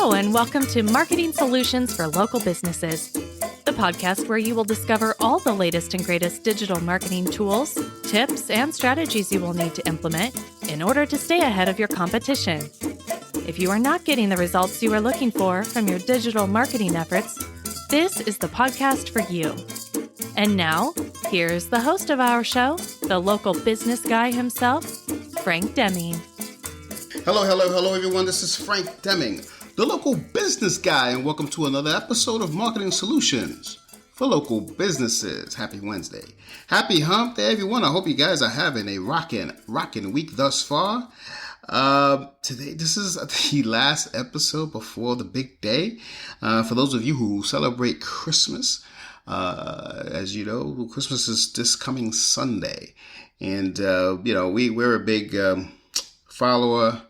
Hello, and welcome to Marketing Solutions for Local Businesses, the podcast where you will discover all the latest and greatest digital marketing tools, tips, and strategies you will need to implement in order to stay ahead of your competition. If you are not getting the results you are looking for from your digital marketing efforts, this is the podcast for you. And now, here's the host of our show, the local business guy himself, Frank Deming. Hello, everyone. This is Frank Deming, the local business guy, and welcome to another episode of Marketing Solutions for Local Businesses. Happy Wednesday. Happy hump day, everyone. I hope you guys are having a rockin' week thus far. Today, this is the last episode before the big day. For those of you who celebrate Christmas, as you know, Christmas is this coming Sunday. And, we're a big follower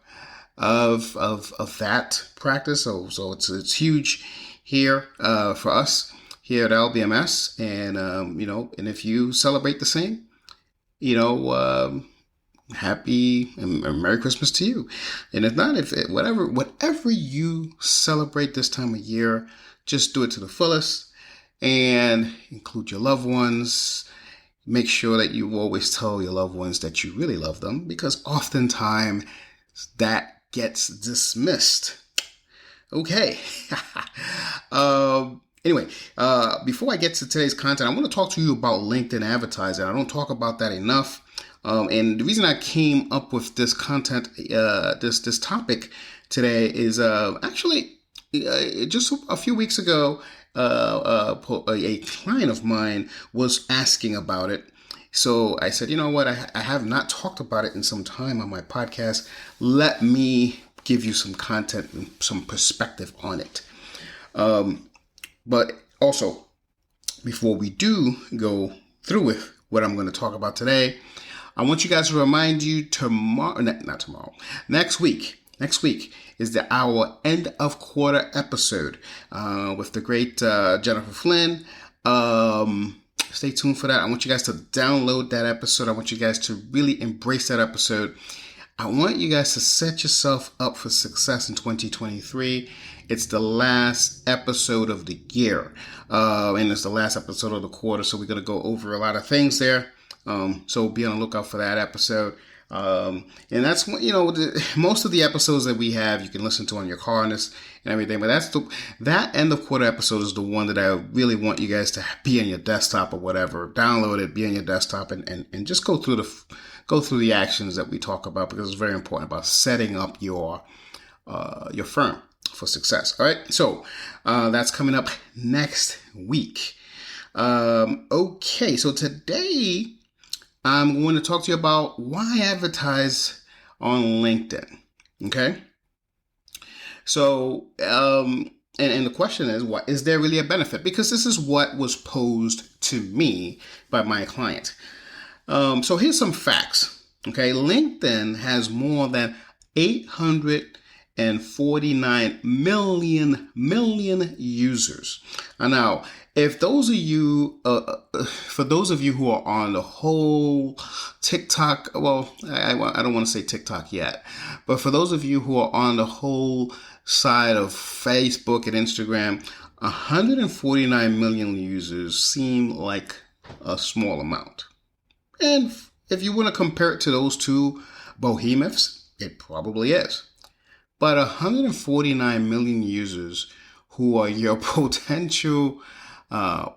of that practice. So it's huge here for us here at LBMS. And, and if you celebrate the same, happy and Merry Christmas to you. And if not, whatever you celebrate this time of year, just do it to the fullest and include your loved ones. Make sure that you always tell your loved ones that you really love them, because oftentimes that gets dismissed. Okay. Anyway, before I get to today's content, I want to talk to you about LinkedIn advertising. I don't talk about that enough. And the reason I came up with this content, this topic today is actually just a few weeks ago, a client of mine was asking about it. So I said, you know what? I have not talked about it in some time on my podcast. Let me give you some content and some perspective on it. But also, before we do go through with what I'm going to talk about today, I want you guys to remind you next week is our end of quarter episode with the great Jennifer Flynn. Stay tuned for that. I want you guys to download that episode. I want you guys to really embrace that episode. I want you guys to set yourself up for success in 2023. It's the last episode of the year, and it's the last episode of the quarter. So we're going to go over a lot of things there. So be on the lookout for that episode. And that's, most of the episodes that we have, you can listen to on your car and everything. But that end of quarter episode is the one that I really want you guys to be on your desktop or whatever. Download it, be on your desktop, and just go through the actions that we talk about, because it's very important about setting up your firm for success. All right. So, that's coming up next week. Okay. So today, I'm going to talk to you about why advertise on LinkedIn. Okay. So, and the question is, what is there really a benefit? Because this is what was posed to me by my client. So here's some facts. Okay. LinkedIn has more than 849 million users. And now, if those of you, for those of you who are on the whole TikTok, well, I don't want to say TikTok yet, but for those of you who are on the whole side of Facebook and Instagram, 149 million users seem like a small amount. And if you want to compare it to those two behemoths, it probably is. But 149 million users who are your potential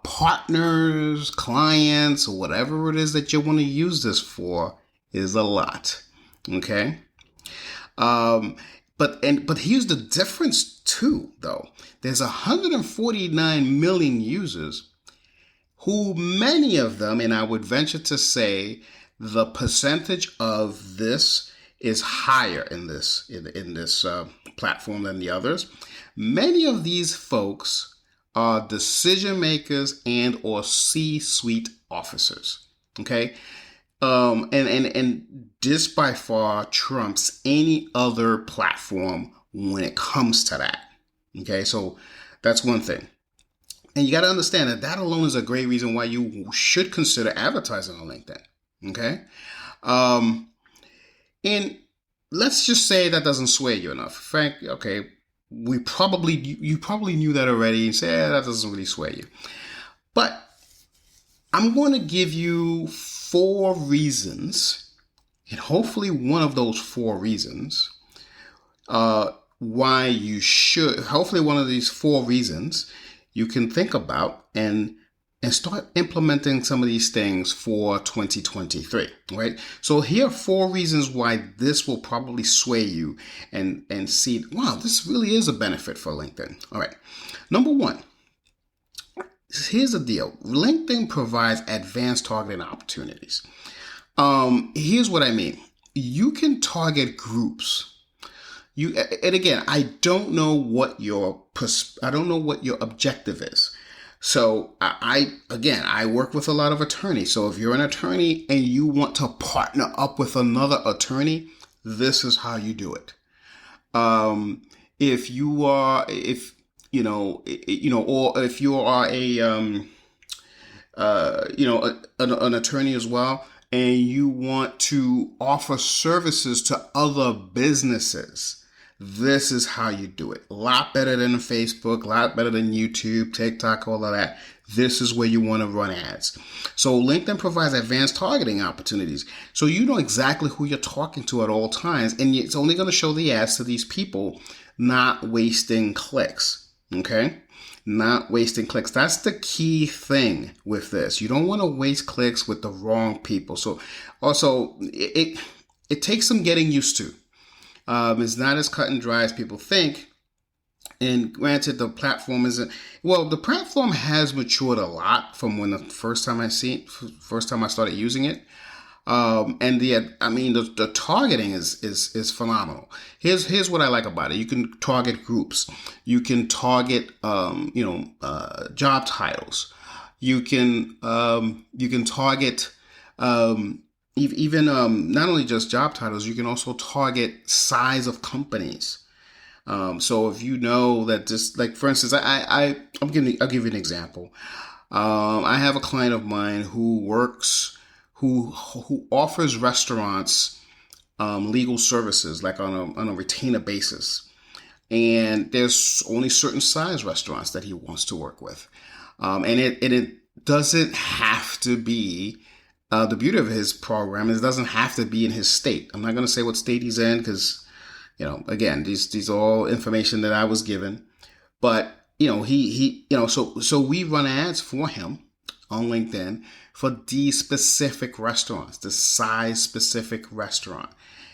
partners, clients, or whatever it is that you want to use this for is a lot. Okay. But here's the difference too, though. There's 149 million users who, many of them, and I would venture to say the percentage of this is higher in this platform than the others. Many of these folks are decision makers and or C-suite officers. Okay. And this by far trumps any other platform when it comes to that. Okay. So that's one thing. And you got to understand that alone is a great reason why you should consider advertising on LinkedIn. Okay. And let's just say that doesn't sway you enough. Frank, okay, you probably knew that already and say, that doesn't really sway you. But I'm going to give you 4 reasons, and hopefully one of those 4 reasons, why you should, hopefully one of these 4 reasons you can think about and start implementing some of these things for 2023, right? So here are 4 reasons why this will probably sway you and see, wow, this really is a benefit for LinkedIn. All right. Number 1, here's the deal. LinkedIn provides advanced targeting opportunities. Here's what I mean. You can target groups. And again, I don't know what your objective is. So I work with a lot of attorneys. So if you're an attorney and you want to partner up with another attorney, this is how you do it. If you are an attorney as well, and you want to offer services to other businesses, this is how you do it. A lot better than Facebook, a lot better than YouTube, TikTok, all of that. This is where you want to run ads. So LinkedIn provides advanced targeting opportunities. So you know exactly who you're talking to at all times, and it's only going to show the ads to these people, not wasting clicks. Okay? Not wasting clicks. That's the key thing with this. You don't want to waste clicks with the wrong people. So also, it takes some getting used to. It's not as cut and dry as people think. And granted, the platform the platform has matured a lot from when the first time I started using it. And the targeting is phenomenal. Here's what I like about it. You can target groups. You can target, job titles. You can target, even not only just job titles, you can also target size of companies. So if you know that just like, for instance, I'll give you an example. I have a client of mine who offers restaurants, legal services, like on a retainer basis. And there's only certain size restaurants that he wants to work with. And it doesn't have to be, the beauty of his program is it doesn't have to be in his state. I'm not going to say what state he's in because, again, these are all information that I was given. But, so we run ads for him on LinkedIn for these specific restaurants, the size specific restaurant.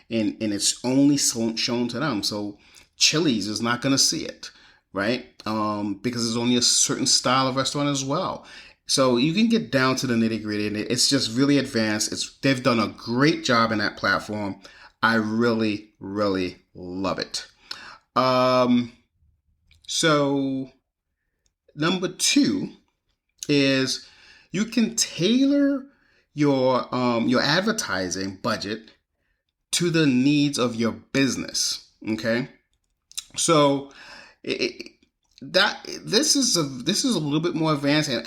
And it's only shown to them. So Chili's is not going to see it, right? Because it's only a certain style of restaurant as well. So you can get down to the nitty gritty, and it's just really advanced. They've done a great job in that platform. I really, really love it. So number 2 is you can tailor your advertising budget to the needs of your business. Okay, so this is a little bit more advanced, and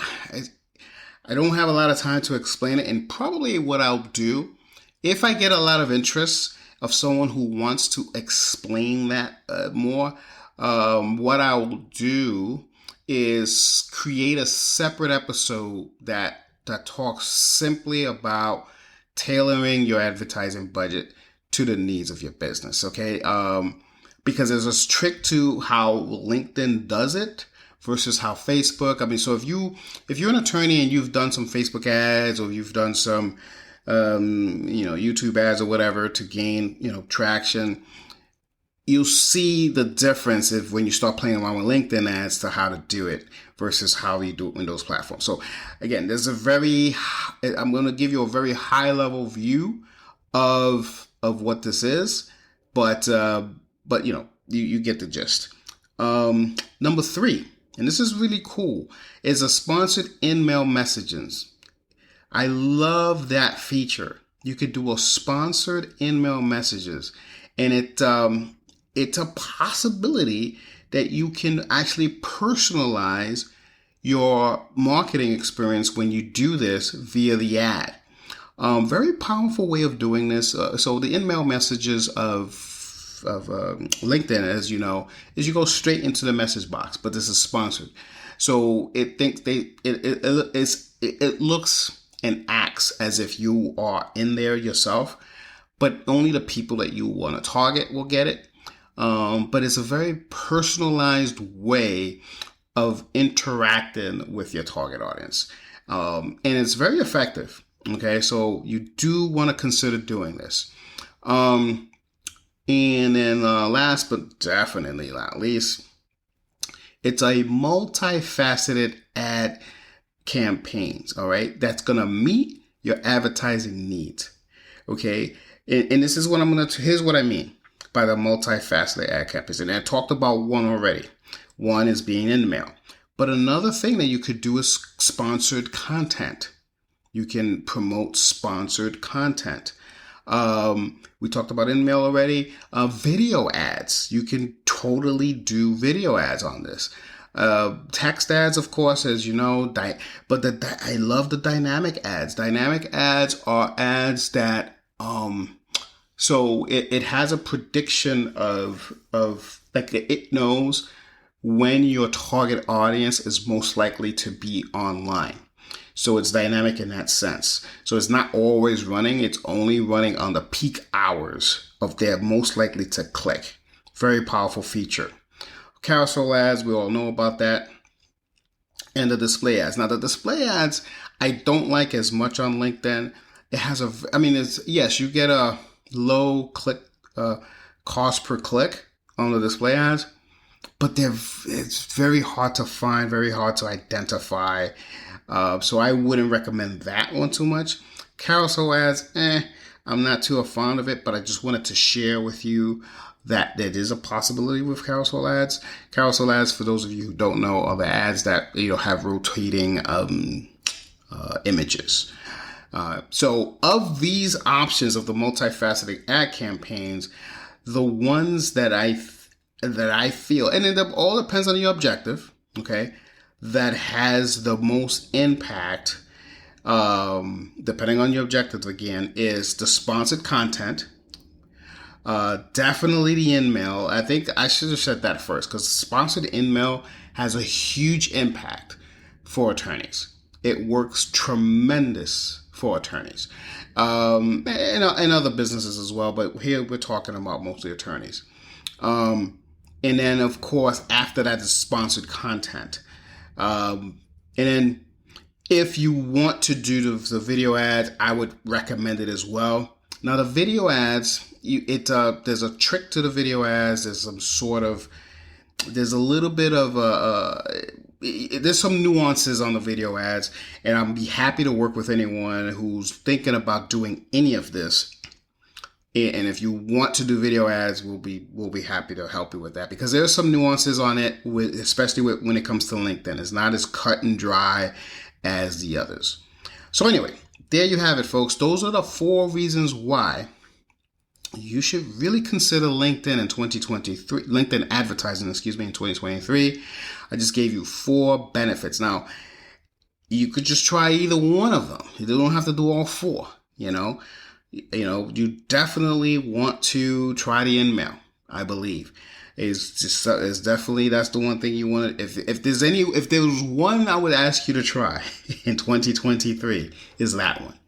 I don't have a lot of time to explain it. And probably what I'll do, if I get a lot of interest of someone who wants to explain that more, what I will do is create a separate episode that talks simply about tailoring your advertising budget to the needs of your business. Okay. Because there's a trick to how LinkedIn does it versus how Facebook. So if you're an attorney and you've done some Facebook ads or you've done some, YouTube ads or whatever to gain, traction, you'll see the difference when you start playing around with LinkedIn ads to how to do it versus how you do it in those platforms. So again, I'm going to give you a very high level view of what this is, but you get the gist. Number 3, and this is really cool, is a sponsored email messages. I love that feature. You could do a sponsored email messages, and it's a possibility that you can actually personalize your marketing experience when you do this via the ad. Very powerful way of doing this. So the email messages of LinkedIn, as you know, is you go straight into the message box, but this is sponsored. So it thinks it looks and acts as if you are in there yourself, but only the people that you want to target will get it. But it's a very personalized way of interacting with your target audience. And it's very effective. Okay, so you do want to consider doing this. And then last but definitely not least, it's a multifaceted ad campaigns, all right, that's going to meet your advertising needs. Okay, and this is what here's what I mean by the multifaceted ad campaigns. And I talked about one already. One is being in mail. But another thing that you could do is sponsored content. You can promote sponsored content. We talked about in-mail already. Video ads. You can totally do video ads on this. Text ads, of course, as you know. But I love the dynamic ads. Dynamic ads are ads that so it has a prediction of like it knows when your target audience is most likely to be online. So it's dynamic in that sense. So it's not always running. It's only running on the peak hours of they're most likely to click. Very powerful feature. Carousel ads, we all know about that. And the display ads. Now the display ads, I don't like as much on LinkedIn. It has yes, you get a low click cost per click on the display ads, but it's very hard to find, very hard to identify. So I wouldn't recommend that one too much. Carousel ads, I'm not too fond of it, but I just wanted to share with you that there is a possibility with carousel ads. Carousel ads, for those of you who don't know, are the ads that have rotating images. So of these options of the multifaceted ad campaigns, the ones that I feel, and it all depends on your objective, okay, that has the most impact, depending on your objectives again, is the sponsored content. Definitely the in-mail. I think I should have said that first, because sponsored in-mail has a huge impact for attorneys. It works tremendous for attorneys, and other businesses as well. But here we're talking about mostly attorneys. And then, of course, after that is sponsored content. And then if you want to do the video ads, I would recommend it as well. Now, the video ads, there's a trick to the video ads. There's a little bit of there's some nuances on the video ads, and I'll be happy to work with anyone who's thinking about doing any of this. And if you want to do video ads, we'll be happy to help you with that, because there's some nuances on it, especially when it comes to LinkedIn. It's not as cut and dry as the others. So anyway, there you have it, folks. Those are the 4 reasons why you should really consider LinkedIn in 2023, LinkedIn advertising, in 2023. I just gave you 4 benefits. Now, you could just try either one of them. You don't have to do all 4, you definitely want to try the in-mail, I believe. It's definitely, that's the one thing you want to, if there's one I would ask you to try in 2023, is that one.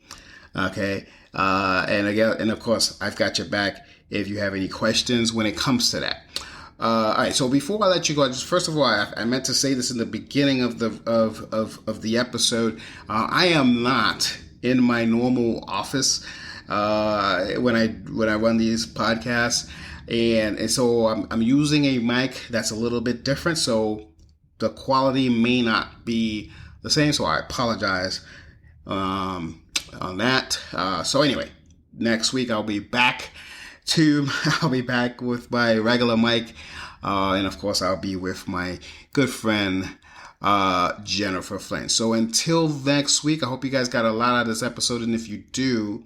Okay. And of course, I've got your back if you have any questions when it comes to that. All right. So before I let you go, just first of all, I meant to say this in the beginning of the episode. I am not in my normal office when I run these podcasts, and so I'm using a mic that's a little bit different, so the quality may not be the same. So I apologize on that. So anyway, next week I'll be back with my regular mic, and of course I'll be with my good friend Jennifer Flynn. So until next week, I hope you guys got a lot out of this episode, and if you do,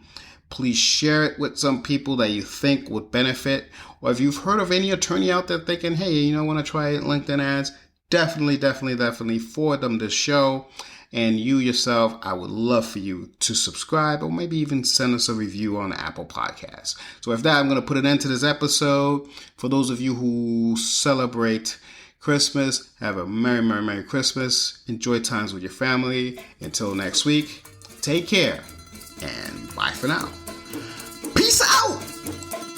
please share it with some people that you think would benefit. Or if you've heard of any attorney out there thinking, hey, want to try LinkedIn ads, definitely forward them this show. And you yourself, I would love for you to subscribe or maybe even send us a review on the Apple Podcast. So with that, I'm going to put an end to this episode. For those of you who celebrate Christmas, have a Merry, Merry, Merry Christmas. Enjoy times with your family. Until next week, take care and bye for now. Peace out!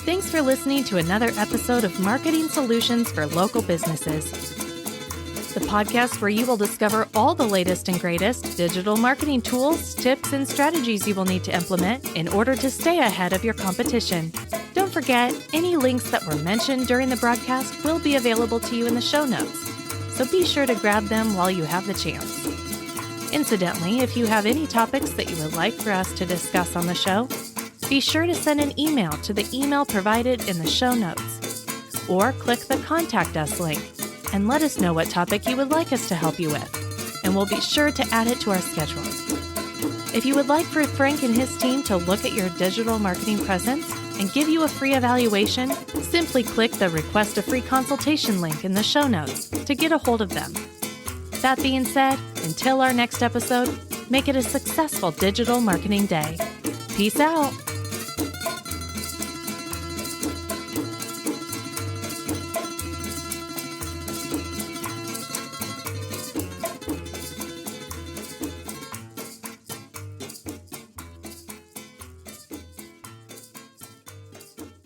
Thanks for listening to another episode of Marketing Solutions for Local Businesses, the podcast where you will discover all the latest and greatest digital marketing tools, tips, and strategies you will need to implement in order to stay ahead of your competition. Don't forget, any links that were mentioned during the broadcast will be available to you in the show notes, so be sure to grab them while you have the chance. Incidentally, if you have any topics that you would like for us to discuss on the show, be sure to send an email to the email provided in the show notes, or click the Contact Us link and let us know what topic you would like us to help you with, and we'll be sure to add it to our schedule. If you would like for Frank and his team to look at your digital marketing presence and give you a free evaluation, simply click the Request a Free Consultation link in the show notes to get a hold of them. That being said, until our next episode, make it a successful digital marketing day. Peace out.